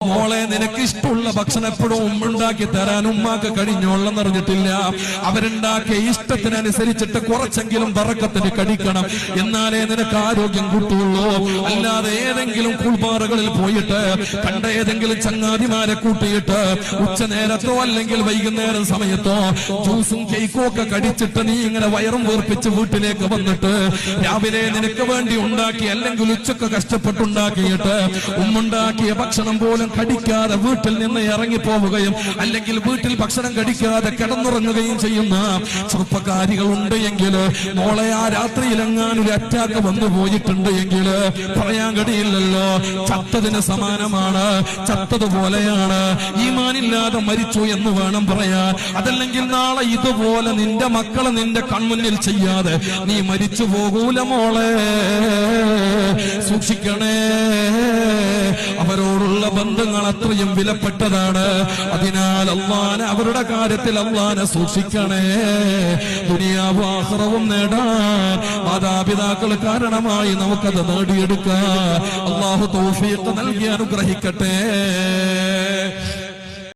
മോളെ നിനക്ക് ഇഷ്ടമുള്ള ഭക്ഷണം എപ്പോഴും ഉമ്മുണ്ടാക്കി തരാൻ ഉമ്മാക്ക് കഴിഞ്ഞോളെന്ന് അറിഞ്ഞിട്ടില്ല. അവരുണ്ടാക്കിയ ഇഷ്ടത്തിനനുസരിച്ചിട്ട് കുറച്ചെങ്കിലും ബറക്കത്തിന് കഴിക്കണം, എന്നാലേ നിനക്ക് ആരോഗ്യം കൂട്ടുള്ളൂ. അല്ലാതെ ഏതെങ്കിലും കൂൾബാറുകളിൽ പോയിട്ട് കണ്ട ഏതെങ്കിലും ചങ്ങാതിമാരെ കൂട്ടിയിട്ട് ഉച്ചനേരത്തോ അല്ലെങ്കിൽ വൈകുന്നേരം സമയത്തോ ജ്യൂസും കേക്കും ഒക്കെ കടിച്ചിട്ട് നീ ഇങ്ങനെ വയറും വീർപ്പിച്ച് വീട്ടിലേക്ക് വന്നിട്ട് രാവിലെ നിനക്ക് വേണ്ടി ഉണ്ടാക്കി അല്ലെങ്കിൽ ഉച്ചക്ക് കഷ്ടപ്പെട്ടുണ്ടാക്കിയിട്ട് ഉമ്മുണ്ടാക്കിയ ഭക്ഷണം പോലും കടിക്കാതെ വീട്ടിൽ നിന്ന് ഇറങ്ങിപ്പോവുകയും അല്ലെങ്കിൽ വീട്ടിൽ ഭക്ഷണം കടിക്കാതെ കിടന്നുറങ്ങുകയും ചെയ്യുന്ന ചെറുപ്പക്കാരികൾ ഉണ്ട് എങ്കിൽ മോളെ ആ രാത്രിയിലെങ്ങാനും ഒരു അറ്റാക്ക് വന്നു പോയിട്ടുണ്ട് എങ്കിൽ പറയാൻ കഴിയില്ലല്ലോ, ചത്തതിന് സമാനമാണ്, ചത്തതുപോലെയാണ്, ഈമാനില്ലാതെ മരിച്ചു എന്ന് വേണം പറയാൻ. അതല്ലെങ്കിൽ നാളെ ഇതുപോലെ നിന്റെ മക്കളെ നിന്റെ കൺമുന്നിൽ ചെയ്യാതെ നീ മരിച്ചു പോകൂല മോളെ, സൂക്ഷിക്കണേ. അവരോടുള്ള ബന്ധങ്ങൾ അത്രയും വിലപ്പെട്ടതാണ്. അതിനാൽ അള്ളാനെ അവരുടെ കാര്യത്തിൽ അള്ളാനെ സൂക്ഷിക്കണേ. ദുനിയാവും ആഖിറവും നേടാൻ മാതാപിതാക്കൾ കാരണമായി നമുക്കത് നേടിയെടുക്കാൻ അള്ളാഹു തൗഫീഖ് നൽകി അനുഗ്രഹിക്കട്ടെ.